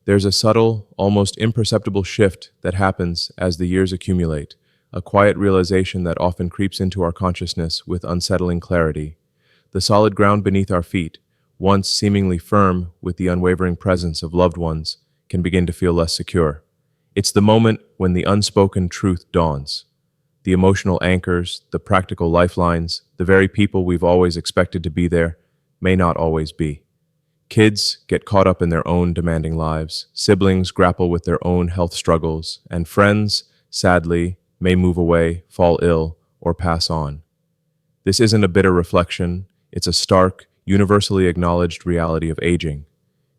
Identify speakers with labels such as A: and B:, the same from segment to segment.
A: There's a subtle, almost imperceptible shift that happens as the years accumulate, a quiet realization that often creeps into our consciousness with unsettling clarity. The solid ground beneath our feet, once seemingly firm with the unwavering presence of loved ones, can begin to feel less secure. It's the moment when the unspoken truth dawns. The emotional anchors, the practical lifelines, the very people we've always expected to be there, may not always be. Kids get caught up in their own demanding lives, siblings grapple with their own health struggles, and friends, sadly, may move away, fall ill, or pass on. This isn't a bitter reflection, it's a stark, universally acknowledged reality of aging.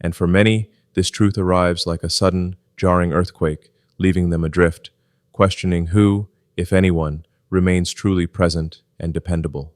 A: And for many, this truth arrives like a sudden, jarring earthquake, leaving them adrift, questioning who, if anyone, remains truly present and dependable.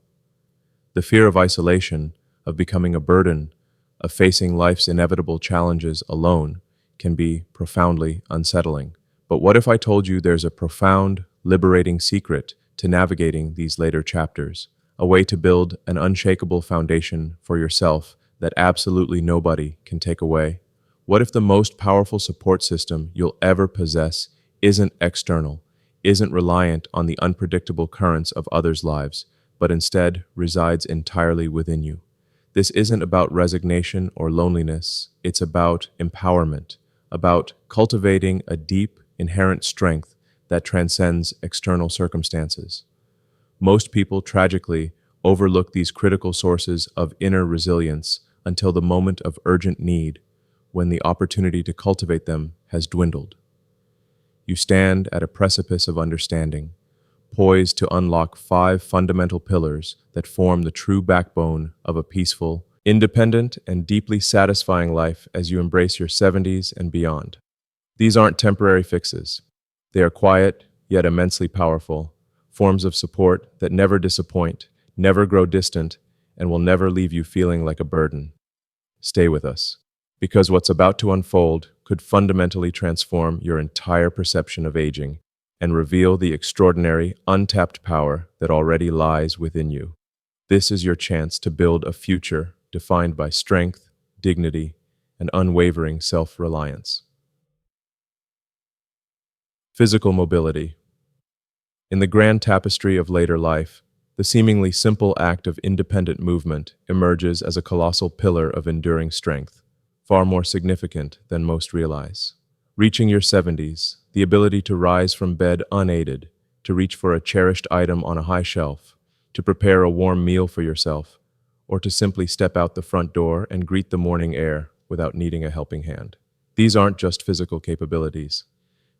A: The fear of isolation, of becoming a burden, of facing life's inevitable challenges alone, can be profoundly unsettling. But what if I told you there's a profound, liberating secret to navigating these later chapters, a way to build an unshakable foundation for yourself that absolutely nobody can take away? What if the most powerful support system you'll ever possess isn't external, isn't reliant on the unpredictable currents of others' lives, but instead resides entirely within you? This isn't about resignation or loneliness, it's about empowerment, about cultivating a deep, inherent strength that transcends external circumstances. Most people, tragically, overlook these critical sources of inner resilience until the moment of urgent need, when the opportunity to cultivate them has dwindled. You stand at a precipice of understanding, poised to unlock 5 fundamental pillars that form the true backbone of a peaceful, independent, and deeply satisfying life as you embrace your 70s and beyond. These aren't temporary fixes. They are quiet, yet immensely powerful, forms of support that never disappoint, never grow distant, and will never leave you feeling like a burden. Stay with us, because what's about to unfold could fundamentally transform your entire perception of aging and reveal the extraordinary, untapped power that already lies within you. This is your chance to build a future defined by strength, dignity, and unwavering self-reliance. Physical mobility. In the grand tapestry of later life, the seemingly simple act of independent movement emerges as a colossal pillar of enduring strength, far more significant than most realize. Reaching your 70s, the ability to rise from bed unaided, to reach for a cherished item on a high shelf, to prepare a warm meal for yourself, or to simply step out the front door and greet the morning air without needing a helping hand. These aren't just physical capabilities.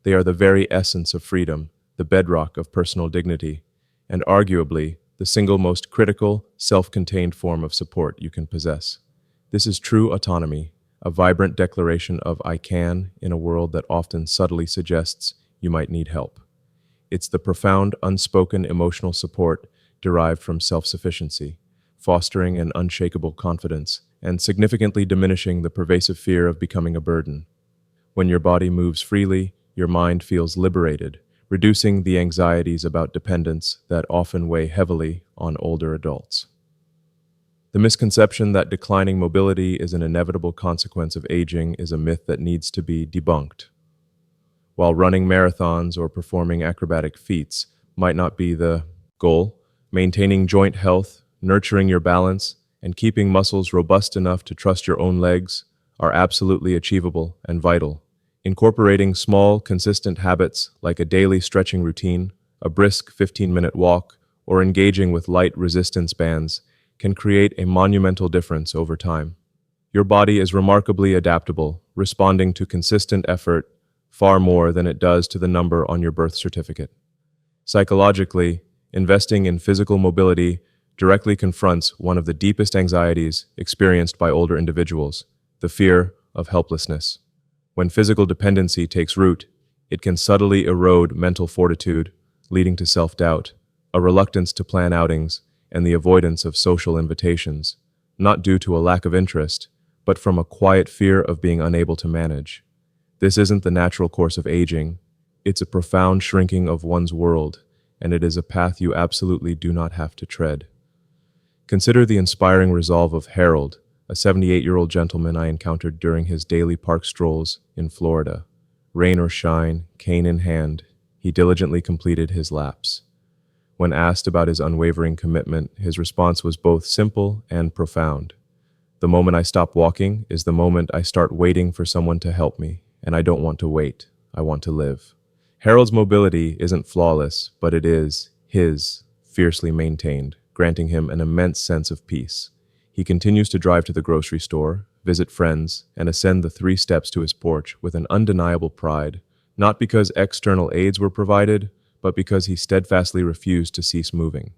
A: They are the very essence of freedom, the bedrock of personal dignity, and arguably the single most critical, self-contained form of support you can possess. This is true autonomy, a vibrant declaration of "I can" in a world that often subtly suggests you might need help. It's the profound, unspoken emotional support derived from self-sufficiency, fostering an unshakable confidence, and significantly diminishing the pervasive fear of becoming a burden. When your body moves freely, your mind feels liberated, reducing the anxieties about dependence that often weigh heavily on older adults. The misconception that declining mobility is an inevitable consequence of aging is a myth that needs to be debunked. While running marathons or performing acrobatic feats might not be the goal, maintaining joint health, nurturing your balance, and keeping muscles robust enough to trust your own legs are absolutely achievable and vital. Incorporating small, consistent habits like a daily stretching routine, a brisk 15-minute walk, or engaging with light resistance bands can create a monumental difference over time. Your body is remarkably adaptable, responding to consistent effort far more than it does to the number on your birth certificate. Psychologically, investing in physical mobility directly confronts one of the deepest anxieties experienced by older individuals, the fear of helplessness. When physical dependency takes root, it can subtly erode mental fortitude, leading to self-doubt, a reluctance to plan outings, and the avoidance of social invitations, not due to a lack of interest, but from a quiet fear of being unable to manage. This isn't the natural course of aging, it's a profound shrinking of one's world, and it is a path you absolutely do not have to tread. Consider the inspiring resolve of Harold, a a 78-year-old gentleman I encountered during his daily park strolls in Florida. Rain or shine, cane in hand, he diligently completed his laps. When asked about his unwavering commitment, his response was both simple and profound. The moment I stop walking is the moment I start waiting for someone to help me, and I don't want to wait. I want to live. Harold's mobility isn't flawless, but it is his, fiercely maintained, granting him an immense sense of peace. He continues to drive to the grocery store, visit friends, and ascend the 3 steps to his porch with an undeniable pride, not because external aids were provided, but because he steadfastly refused to cease moving.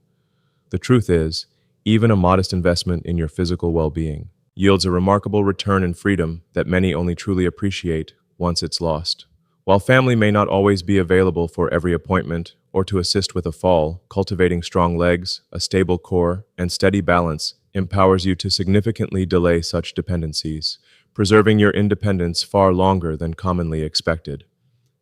A: The truth is, even a modest investment in your physical well-being yields a remarkable return in freedom that many only truly appreciate once it's lost. While family may not always be available for every appointment or to assist with a fall, cultivating strong legs, a stable core, and steady balance empowers you to significantly delay such dependencies, preserving your independence far longer than commonly expected.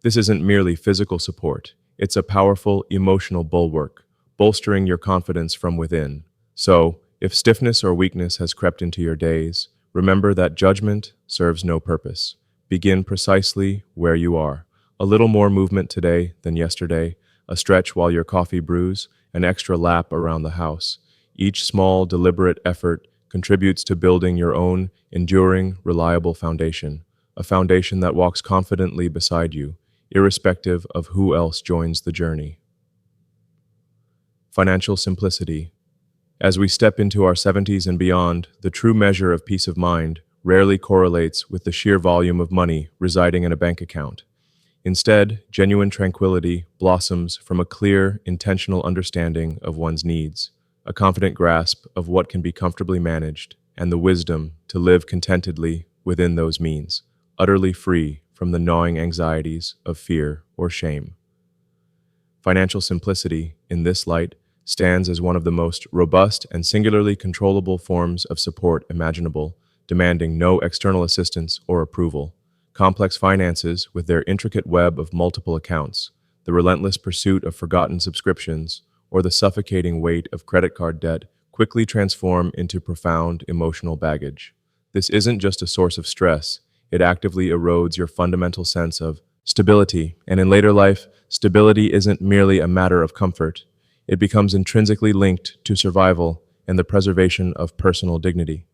A: This isn't merely physical support. It's a powerful emotional bulwark, bolstering your confidence from within. So, if stiffness or weakness has crept into your days, remember that judgment serves no purpose. Begin precisely where you are. A little more movement today than yesterday, a stretch while your coffee brews, an extra lap around the house. Each small, deliberate effort contributes to building your own enduring, reliable foundation, a foundation that walks confidently beside you, irrespective of who else joins the journey. Financial simplicity. As we step into our 70s and beyond, the true measure of peace of mind rarely correlates with the sheer volume of money residing in a bank account. Instead, genuine tranquility blossoms from a clear, intentional understanding of one's needs, a confident grasp of what can be comfortably managed, and the wisdom to live contentedly within those means, utterly free from the gnawing anxieties of fear or shame. Financial simplicity, in this light, stands as one of the most robust and singularly controllable forms of support imaginable, demanding no external assistance or approval. Complex finances, with their intricate web of multiple accounts, the relentless pursuit of forgotten subscriptions, or the suffocating weight of credit card debt, quickly transform into profound emotional baggage. This isn't just a source of stress, it actively erodes your fundamental sense of stability, and in later life, stability isn't merely a matter of comfort. It becomes intrinsically linked to survival and the preservation of personal dignity.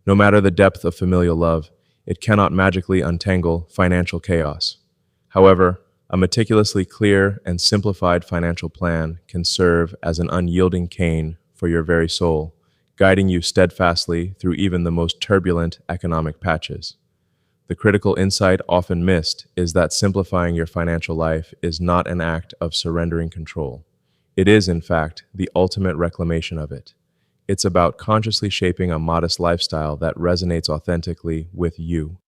A: No matter the depth of familial love, it cannot magically untangle financial chaos. However, a meticulously clear and simplified financial plan can serve as an unyielding cane for your very soul, guiding you steadfastly through even the most turbulent economic patches. The critical insight often missed is that simplifying your financial life is not an act of surrendering control. It is, in fact, the ultimate reclamation of it. It's about consciously shaping a modest lifestyle that resonates authentically with you,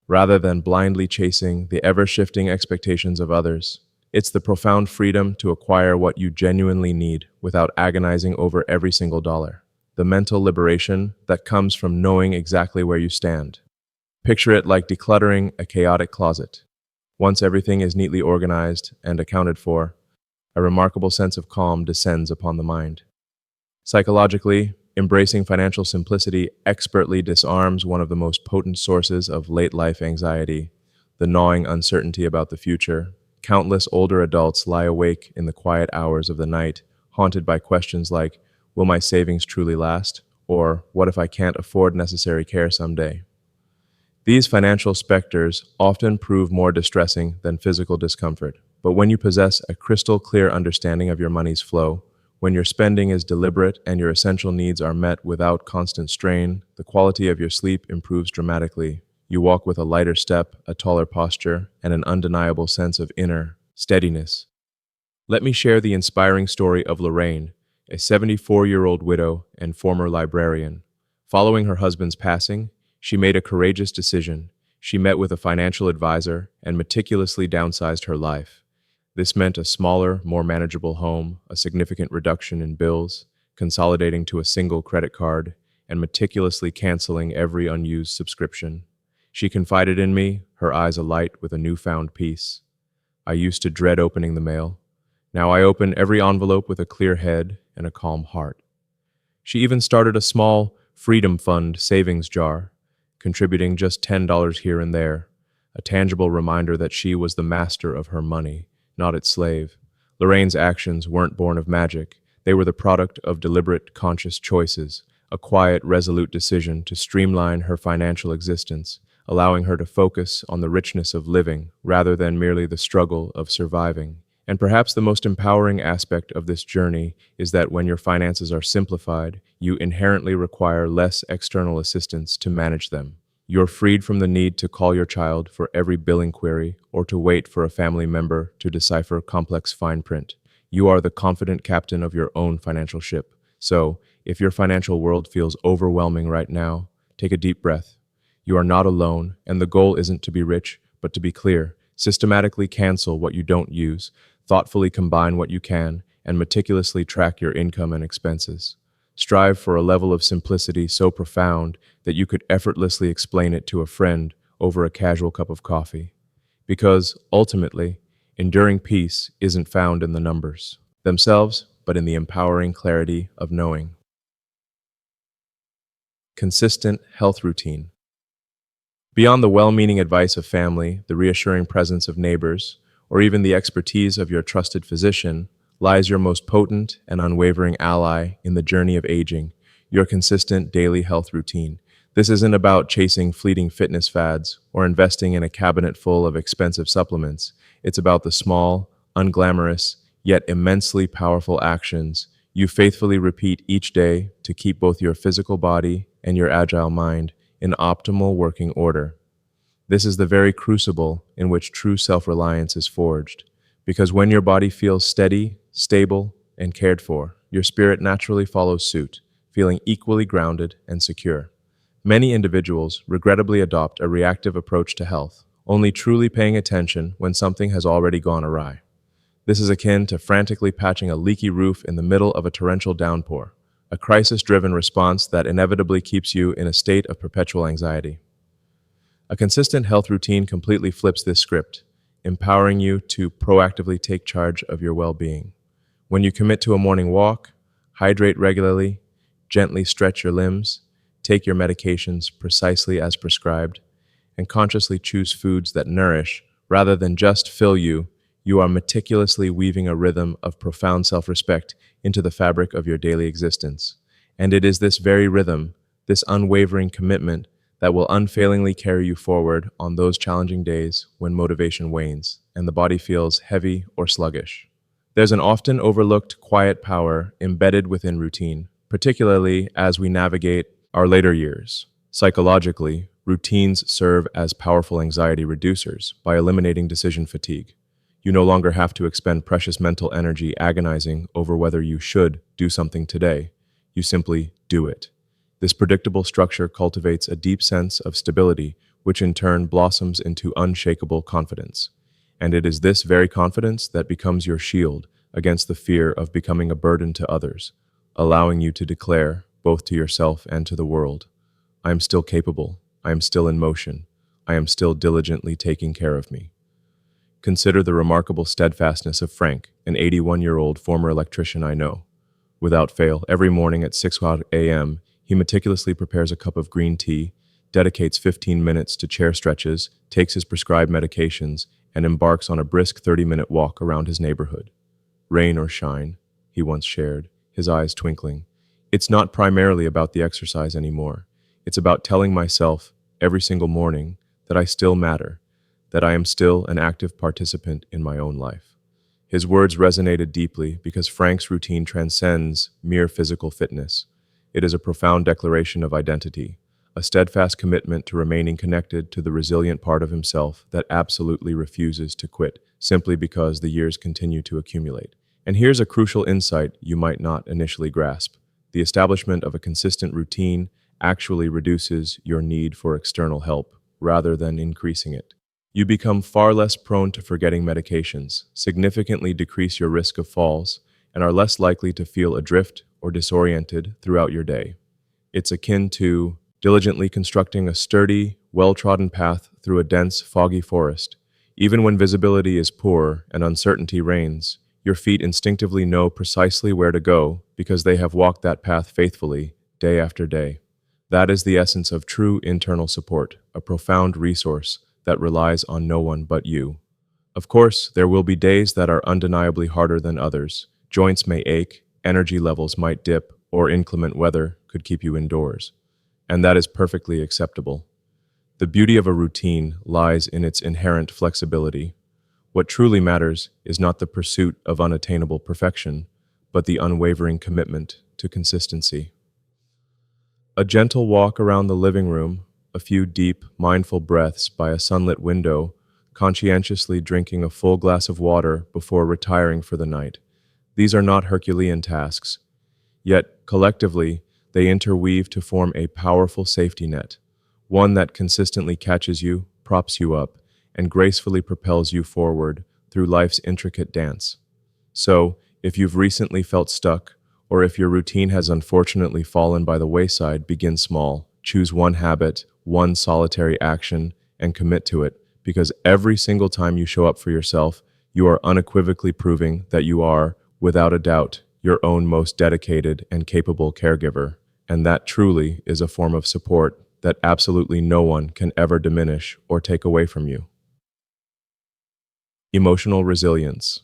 A: rather than blindly chasing the ever-shifting expectations of others. It's the profound freedom to acquire what you genuinely need without agonizing over every single dollar. The mental liberation that comes from knowing exactly where you stand. Picture it like decluttering a chaotic closet. Once everything is neatly organized and accounted for, a remarkable sense of calm descends upon the mind. Psychologically, embracing financial simplicity expertly disarms one of the most potent sources of late-life anxiety, the gnawing uncertainty about the future. Countless older adults lie awake in the quiet hours of the night, haunted by questions like, will my savings truly last? Or, what if I can't afford necessary care someday? These financial specters often prove more distressing than physical discomfort, but when you possess a crystal clear understanding of your money's flow, when your spending is deliberate and your essential needs are met without constant strain, the quality of your sleep improves dramatically. You walk with a lighter step, a taller posture, and an undeniable sense of inner steadiness. Let me share the inspiring story of Lorraine, a 74-year-old widow and former librarian. Following her husband's passing, she made a courageous decision. She met with a financial advisor and meticulously downsized her life. This meant a smaller, more manageable home, a significant reduction in bills, consolidating to a single credit card, and meticulously canceling every unused subscription. She confided in me, her eyes alight with a newfound peace. I used to dread opening the mail. Now I open every envelope with a clear head and a calm heart. She even started a small Freedom Fund savings jar, contributing just $10 here and there, a tangible reminder that she was the master of her money, not its slave. Lorraine's actions weren't born of magic. They were the product of deliberate, conscious choices, a quiet, resolute decision to streamline her financial existence, allowing her to focus on the richness of living rather than merely the struggle of surviving. And perhaps the most empowering aspect of this journey is that when your finances are simplified, you inherently require less external assistance to manage them. You're freed from the need to call your child for every billing query or to wait for a family member to decipher complex fine print. You are the confident captain of your own financial ship. So, if your financial world feels overwhelming right now, take a deep breath. You are not alone, and the goal isn't to be rich, but to be clear. Systematically cancel what you don't use, thoughtfully combine what you can, and meticulously track your income and expenses. Strive for a level of simplicity so profound that you could effortlessly explain it to a friend over a casual cup of coffee. Because, ultimately, enduring peace isn't found in the numbers themselves, but in the empowering clarity of knowing. Consistent health routine. Beyond the well-meaning advice of family, the reassuring presence of neighbors, or even the expertise of your trusted physician, lies your most potent and unwavering ally in the journey of aging, your consistent daily health routine. This isn't about chasing fleeting fitness fads or investing in a cabinet full of expensive supplements. It's about the small, unglamorous, yet immensely powerful actions you faithfully repeat each day to keep both your physical body and your agile mind in optimal working order. This is the very crucible in which true self-reliance is forged, because when your body feels steady, stable, and cared for, your spirit naturally follows suit, feeling equally grounded and secure. Many individuals regrettably adopt a reactive approach to health, only truly paying attention when something has already gone awry. This is akin to frantically patching a leaky roof in the middle of a torrential downpour, a crisis-driven response that inevitably keeps you in a state of perpetual anxiety. A consistent health routine completely flips this script, empowering you to proactively take charge of your well-being. When you commit to a morning walk, hydrate regularly, gently stretch your limbs, take your medications precisely as prescribed, and consciously choose foods that nourish rather than just fill you, you are meticulously weaving a rhythm of profound self-respect into the fabric of your daily existence. And it is this very rhythm, this unwavering commitment, that will unfailingly carry you forward on those challenging days when motivation wanes and the body feels heavy or sluggish. There's an often overlooked quiet power embedded within routine, particularly as we navigate our later years. Psychologically, routines serve as powerful anxiety reducers by eliminating decision fatigue. You no longer have to expend precious mental energy agonizing over whether you should do something today. You simply do it. This predictable structure cultivates a deep sense of stability, which in turn blossoms into unshakable confidence. And it is this very confidence that becomes your shield against the fear of becoming a burden to others, allowing you to declare, both to yourself and to the world, I am still capable, I am still in motion, I am still diligently taking care of me. Consider the remarkable steadfastness of Frank, an 81-year-old former electrician I know. Without fail, every morning at 6 a.m., he meticulously prepares a cup of green tea, dedicates 15 minutes to chair stretches, takes his prescribed medications, and embarks on a brisk 30-minute walk around his neighborhood. Rain or shine, he once shared, his eyes twinkling. It's not primarily about the exercise anymore. It's about telling myself every single morning that I still matter, that I am still an active participant in my own life. His words resonated deeply because Frank's routine transcends mere physical fitness. It is a profound declaration of identity, a steadfast commitment to remaining connected to the resilient part of himself that absolutely refuses to quit simply because the years continue to accumulate. And here's a crucial insight you might not initially grasp. The establishment of a consistent routine actually reduces your need for external help rather than increasing it. You become far less prone to forgetting medications, significantly decrease your risk of falls, and are less likely to feel adrift or disoriented throughout your day. It's akin to diligently constructing a sturdy, well-trodden path through a dense, foggy forest. Even when visibility is poor and uncertainty reigns, your feet instinctively know precisely where to go because they have walked that path faithfully day after day. That is the essence of true internal support, a profound resource that relies on no one but you. Of course, there will be days that are undeniably harder than others. Joints may ache, energy levels might dip, or inclement weather could keep you indoors. And that is perfectly acceptable. The beauty of a routine lies in its inherent flexibility. What truly matters is not the pursuit of unattainable perfection, but the unwavering commitment to consistency. A gentle walk around the living room, a few deep, mindful breaths by a sunlit window, conscientiously drinking a full glass of water before retiring for the night. These are not Herculean tasks, yet collectively they interweave to form a powerful safety net, one that consistently catches you, props you up, and gracefully propels you forward through life's intricate dance. So, if you've recently felt stuck, or if your routine has unfortunately fallen by the wayside, begin small. Choose one habit, one solitary action, and commit to it, because every single time you show up for yourself, you are unequivocally proving that you are, without a doubt, your own most dedicated and capable caregiver. And that truly is a form of support that absolutely no one can ever diminish or take away from you. Emotional resilience.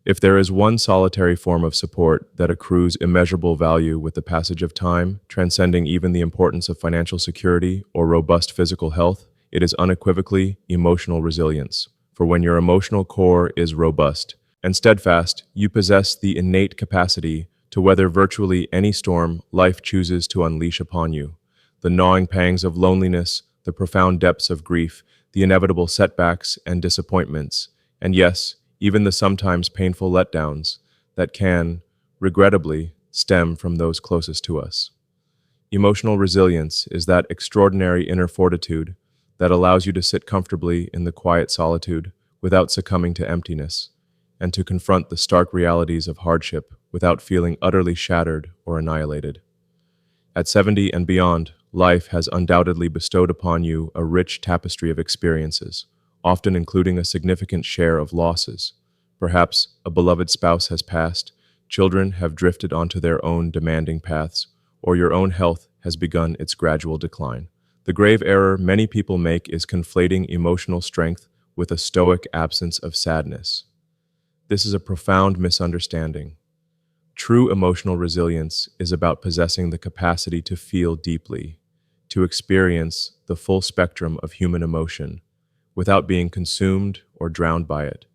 A: If there is one solitary form of support that accrues immeasurable value with the passage of time, transcending even the importance of financial security or robust physical health, it is unequivocally emotional resilience. For when your emotional core is robust and steadfast, you possess the innate capacity to weather virtually any storm life chooses to unleash upon you. The gnawing pangs of loneliness, the profound depths of grief, the inevitable setbacks and disappointments, and yes, even the sometimes painful letdowns that can, regrettably, stem from those closest to us. Emotional resilience is that extraordinary inner fortitude that allows you to sit comfortably in the quiet solitude without succumbing to emptiness, and to confront the stark realities of hardship without feeling utterly shattered or annihilated. At 70 and beyond, life has undoubtedly bestowed upon you a rich tapestry of experiences, often including a significant share of losses. Perhaps a beloved spouse has passed, children have drifted onto their own demanding paths, or your own health has begun its gradual decline. The grave error many people make is conflating emotional strength with a stoic absence of sadness. This is a profound misunderstanding. True emotional resilience is about possessing the capacity to feel deeply, to experience the full spectrum of human emotion, without being consumed or drowned by it.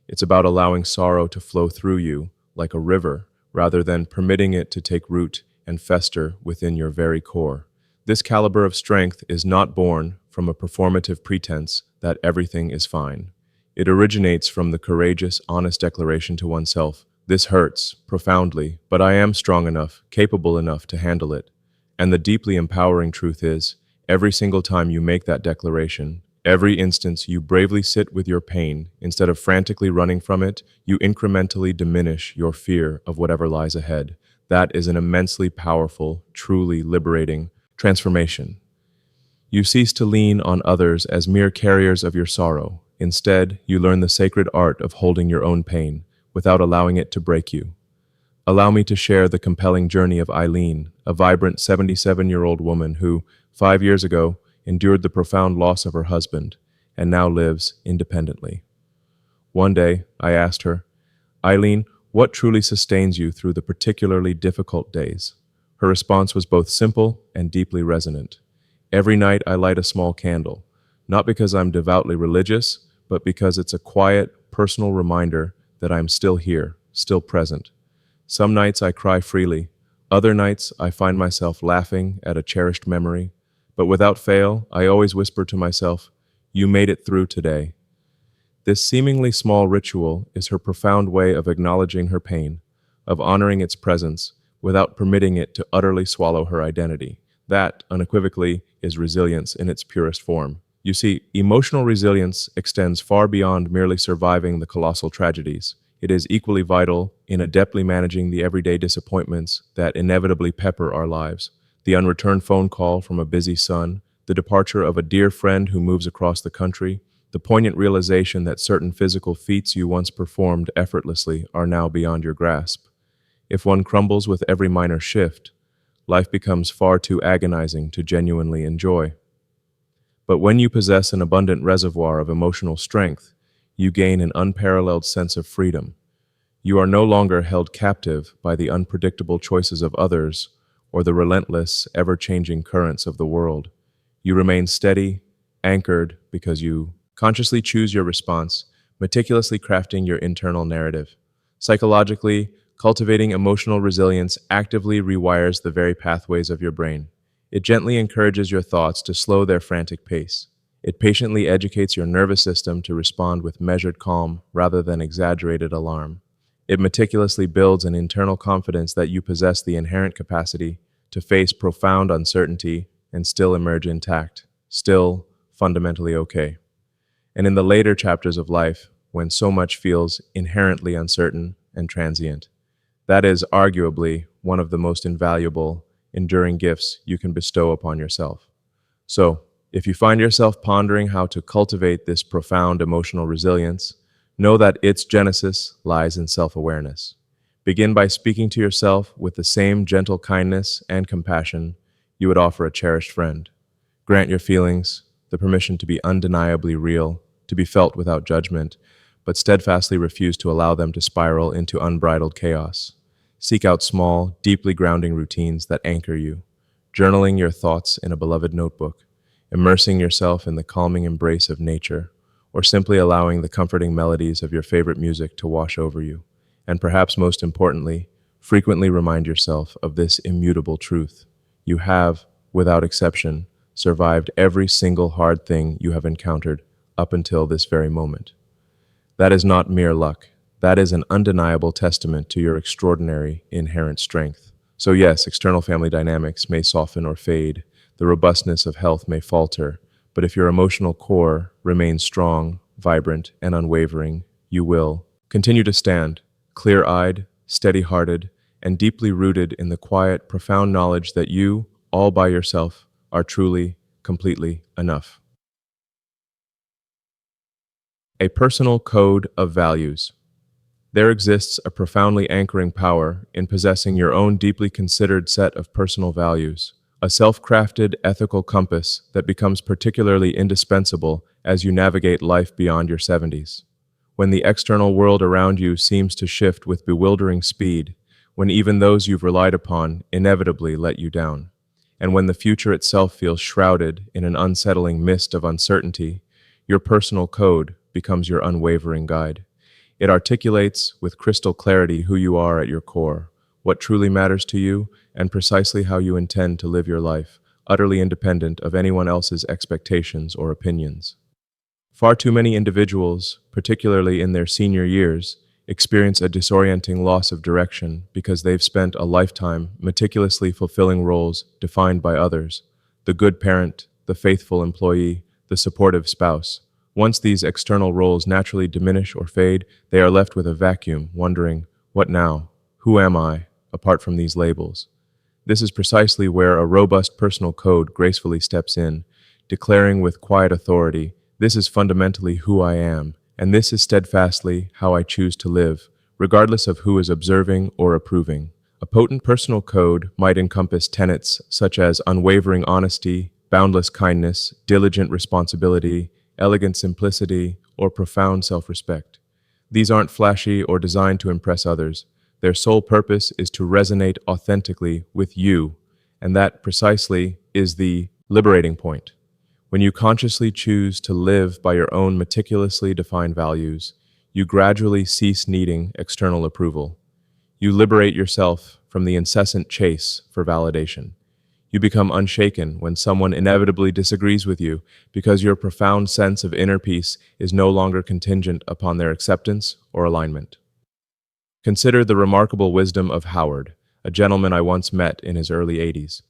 A: It's about allowing sorrow to flow through you like a river, rather than permitting it to take root and fester within your very core. This caliber of strength is not born from a performative pretense that everything is fine. It originates from the courageous, honest declaration to oneself, "This hurts, profoundly, but I am strong enough, capable enough to handle it." And the deeply empowering truth is, every single time you make that declaration, every instance you bravely sit with your pain, instead of frantically running from it, you incrementally diminish your fear of whatever lies ahead. That is an immensely powerful, truly liberating transformation. You cease to lean on others as mere carriers of your sorrow. Instead, you learn the sacred art of holding your own pain without allowing it to break you. Allow me to share the compelling journey of Eileen, a vibrant 77-year-old woman who, 5 years ago, endured the profound loss of her husband and now lives independently. One day, I asked her, "Eileen, what truly sustains you through the particularly difficult days?" Her response was both simple and deeply resonant. "Every night I light a small candle, not because I'm devoutly religious, but because it's a quiet, personal reminder that I'm still here, still present. Some nights I cry freely, other nights I find myself laughing at a cherished memory, but without fail, I always whisper to myself, 'You made it through today.'" This seemingly small ritual is her profound way of acknowledging her pain, of honoring its presence, without permitting it to utterly swallow her identity. That, unequivocally, is resilience in its purest form. You see, emotional resilience extends far beyond merely surviving the colossal tragedies. It is equally vital in adeptly managing the everyday disappointments that inevitably pepper our lives. The unreturned phone call from a busy son, the departure of a dear friend who moves across the country, the poignant realization that certain physical feats you once performed effortlessly are now beyond your grasp. If one crumbles with every minor shift, life becomes far too agonizing to genuinely enjoy. But when you possess an abundant reservoir of emotional strength, you gain an unparalleled sense of freedom. You are no longer held captive by the unpredictable choices of others or the relentless, ever-changing currents of the world. You remain steady, anchored, because you consciously choose your response, meticulously crafting your internal narrative. Psychologically, cultivating emotional resilience actively rewires the very pathways of your brain. It gently encourages your thoughts to slow their frantic pace. It patiently educates your nervous system to respond with measured calm rather than exaggerated alarm. It meticulously builds an internal confidence that you possess the inherent capacity to face profound uncertainty and still emerge intact, still fundamentally okay. And in the later chapters of life, when so much feels inherently uncertain and transient, that is arguably one of the most invaluable, enduring gifts you can bestow upon yourself. So, if you find yourself pondering how to cultivate this profound emotional resilience, know that its genesis lies in self-awareness. Begin by speaking to yourself with the same gentle kindness and compassion you would offer a cherished friend. Grant your feelings the permission to be undeniably real, to be felt without judgment, but steadfastly refuse to allow them to spiral into unbridled chaos. Seek out small, deeply grounding routines that anchor you, journaling your thoughts in a beloved notebook, immersing yourself in the calming embrace of nature, or simply allowing the comforting melodies of your favorite music to wash over you. And perhaps most importantly, frequently remind yourself of this immutable truth. You have, without exception, survived every single hard thing you have encountered up until this very moment. That is not mere luck. That is an undeniable testament to your extraordinary inherent strength. So yes, external family dynamics may soften or fade, the robustness of health may falter, but if your emotional core remains strong, vibrant, and unwavering, you will continue to stand, clear-eyed, steady-hearted, and deeply rooted in the quiet, profound knowledge that you, all by yourself, are truly, completely enough. A personal code of values. There exists a profoundly anchoring power in possessing your own deeply considered set of personal values, a self-crafted ethical compass that becomes particularly indispensable as you navigate life beyond your 70s. When the external world around you seems to shift with bewildering speed, when even those you've relied upon inevitably let you down, and when the future itself feels shrouded in an unsettling mist of uncertainty, your personal code becomes your unwavering guide. It articulates with crystal clarity who you are at your core, what truly matters to you, and precisely how you intend to live your life, utterly independent of anyone else's expectations or opinions. Far too many individuals, particularly in their senior years, experience a disorienting loss of direction because they've spent a lifetime meticulously fulfilling roles defined by others: the good parent, the faithful employee, the supportive spouse. Once these external roles naturally diminish or fade, they are left with a vacuum, wondering, what now? Who am I, apart from these labels? This is precisely where a robust personal code gracefully steps in, declaring with quiet authority, this is fundamentally who I am, and this is steadfastly how I choose to live, regardless of who is observing or approving. A potent personal code might encompass tenets such as unwavering honesty, boundless kindness, diligent responsibility, elegant simplicity, or profound self-respect. These aren't flashy or designed to impress others. Their sole purpose is to resonate authentically with you, and that precisely is the liberating point. When you consciously choose to live by your own meticulously defined values, you gradually cease needing external approval. You liberate yourself from the incessant chase for validation. You become unshaken when someone inevitably disagrees with you because your profound sense of inner peace is no longer contingent upon their acceptance or alignment. Consider the remarkable wisdom of Howard, a gentleman I once met in his early 80s.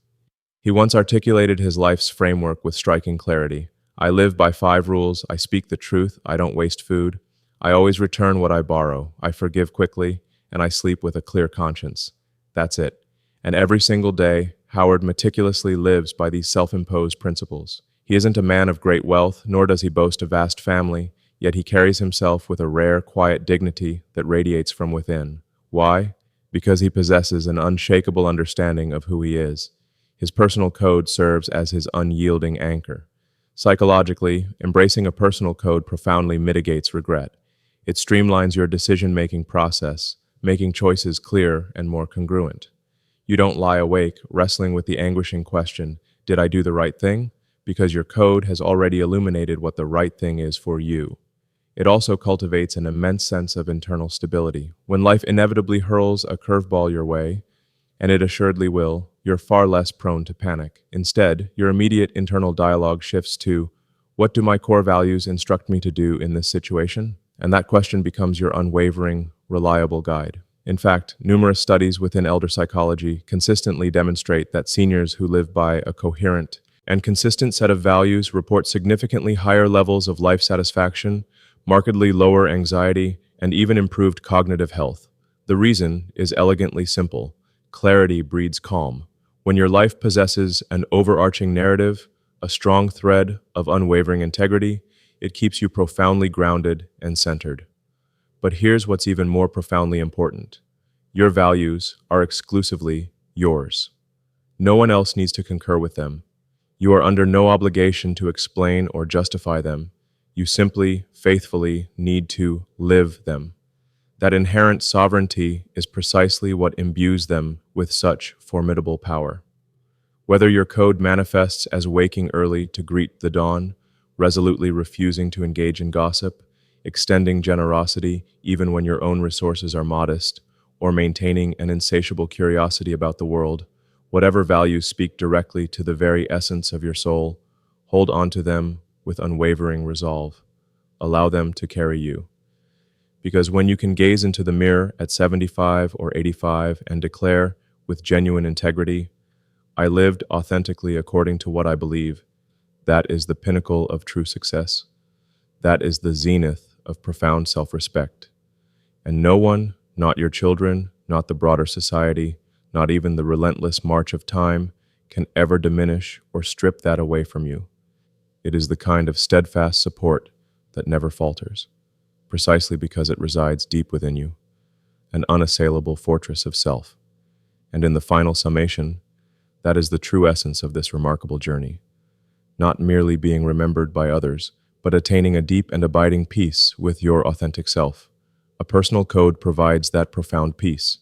A: He once articulated his life's framework with striking clarity. I live by 5 rules. I speak the truth. I don't waste food. I always return what I borrow. I forgive quickly, and I sleep with a clear conscience. That's it. And every single day, Howard meticulously lives by these self-imposed principles. He isn't a man of great wealth, nor does he boast a vast family, yet he carries himself with a rare, quiet dignity that radiates from within. Why? because he possesses an unshakable understanding of who he is. His personal code serves as his unyielding anchor. Psychologically, embracing a personal code profoundly mitigates regret. It streamlines your decision-making process, making choices clearer and more congruent. You don't lie awake, wrestling with the anguishing question, did I do the right thing? Because your code has already illuminated what the right thing is for you. It also cultivates an immense sense of internal stability. When life inevitably hurls a curveball your way, and it assuredly will, you're far less prone to panic. Instead, your immediate internal dialogue shifts to, what do my core values instruct me to do in this situation? And that question becomes your unwavering, reliable guide. In fact, numerous studies within elder psychology consistently demonstrate that seniors who live by a coherent and consistent set of values report significantly higher levels of life satisfaction, markedly lower anxiety, and even improved cognitive health. The reason is elegantly simple. Clarity breeds calm. When your life possesses an overarching narrative, a strong thread of unwavering integrity, it keeps you profoundly grounded and centered. But here's what's even more profoundly important. Your values are exclusively yours. No one else needs to concur with them. You are under no obligation to explain or justify them. You simply, faithfully need to live them. That inherent sovereignty is precisely what imbues them with such formidable power. Whether your code manifests as waking early to greet the dawn, resolutely refusing to engage in gossip, extending generosity even when your own resources are modest, or maintaining an insatiable curiosity about the world, whatever values speak directly to the very essence of your soul, hold on to them with unwavering resolve. Allow them to carry you. Because when you can gaze into the mirror at 75 or 85 and declare with genuine integrity, I lived authentically according to what I believe, that is the pinnacle of true success. That is the zenith of profound self-respect. And no one, not your children, not the broader society, not even the relentless march of time, can ever diminish or strip that away from you. It is the kind of steadfast support that never falters, precisely because it resides deep within you, an unassailable fortress of self. And in the final summation, that is the true essence of this remarkable journey. Not merely being remembered by others, but attaining a deep and abiding peace with your authentic self. A personal code provides that profound peace.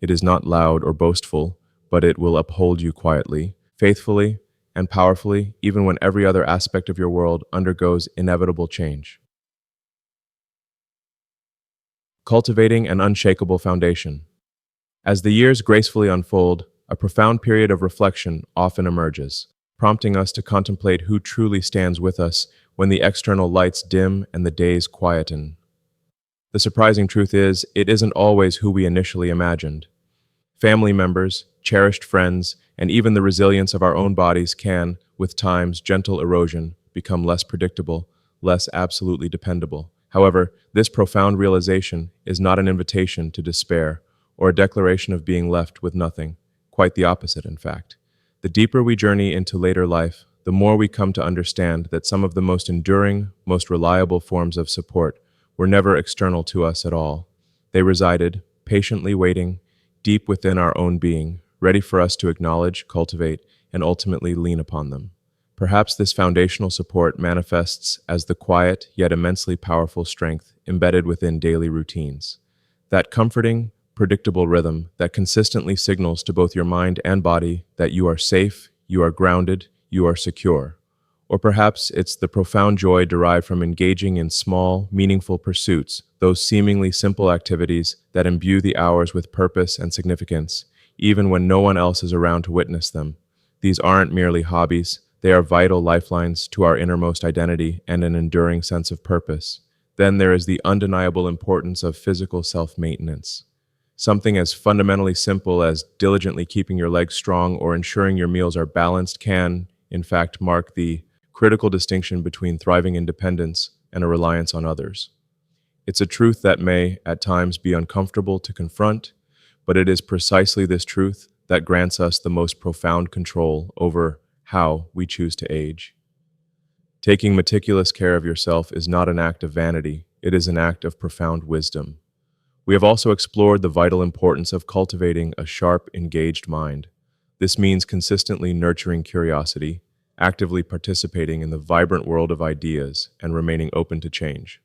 A: It is not loud or boastful, but it will uphold you quietly, faithfully, and powerfully, even when every other aspect of your world undergoes inevitable change. Cultivating an unshakable foundation. As the years gracefully unfold, a profound period of reflection often emerges, prompting us to contemplate who truly stands with us when the external lights dim and the days quieten. The surprising truth is, it isn't always who we initially imagined. Family members, cherished friends, and even the resilience of our own bodies can, with time's gentle erosion, become less predictable, less absolutely dependable. However, this profound realization is not an invitation to despair or a declaration of being left with nothing. Quite the opposite, in fact. The deeper we journey into later life, the more we come to understand that some of the most enduring, most reliable forms of support were never external to us at all. They resided, patiently waiting, deep within our own being, ready for us to acknowledge, cultivate, and ultimately lean upon them. Perhaps this foundational support manifests as the quiet yet immensely powerful strength embedded within daily routines. That comforting, predictable rhythm that consistently signals to both your mind and body that you are safe, you are grounded, you are secure. Or perhaps it's the profound joy derived from engaging in small, meaningful pursuits, those seemingly simple activities that imbue the hours with purpose and significance, even when no one else is around to witness them. These aren't merely hobbies, they are vital lifelines to our innermost identity and an enduring sense of purpose. Then there is the undeniable importance of physical self-maintenance. Something as fundamentally simple as diligently keeping your legs strong or ensuring your meals are balanced can, in fact, mark the critical distinction between thriving independence and a reliance on others. It's a truth that may, at times, be uncomfortable to confront, but it is precisely this truth that grants us the most profound control over how we choose to age. Taking meticulous care of yourself is not an act of vanity, it is an act of profound wisdom. We have also explored the vital importance of cultivating a sharp, engaged mind. This means consistently nurturing curiosity, actively participating in the vibrant world of ideas, and remaining open to change.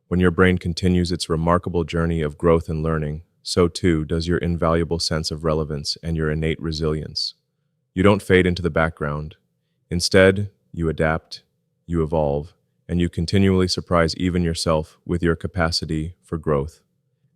A: When your brain continues its remarkable journey of growth and learning, so too does your invaluable sense of relevance and your innate resilience. You don't fade into the background. Instead, you adapt, you evolve, and you continually surprise even yourself with your capacity for growth.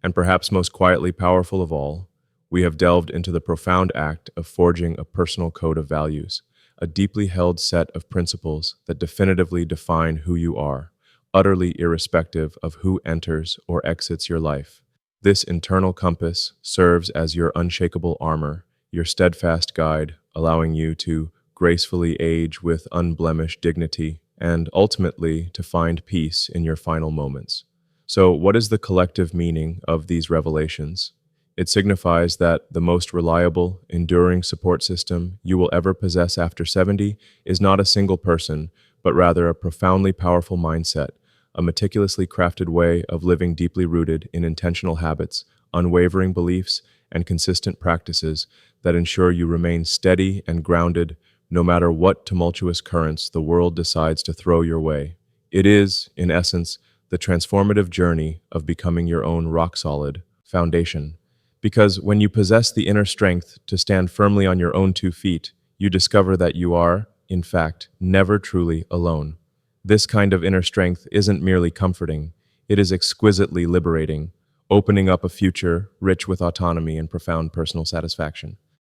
A: And perhaps most quietly powerful of all, we have delved into the profound act of forging a personal code of values, a deeply held set of principles that definitively define who you are, utterly irrespective of who enters or exits your life. This internal compass serves as your unshakable armor, your steadfast guide, allowing you to gracefully age with unblemished dignity and ultimately to find peace in your final moments. So, what is the collective meaning of these revelations? It signifies that the most reliable, enduring support system you will ever possess after 70 is not a single person, but rather a profoundly powerful mindset, a meticulously crafted way of living deeply rooted in intentional habits, unwavering beliefs, and consistent practices that ensure you remain steady and grounded no matter what tumultuous currents the world decides to throw your way. It is, in essence, the transformative journey of becoming your own rock-solid foundation. Because when you possess the inner strength to stand firmly on your own 2 feet, you discover that you are, in fact, never truly alone. This kind of inner strength isn't merely comforting, it is exquisitely liberating, opening up a future rich with autonomy and profound personal satisfaction.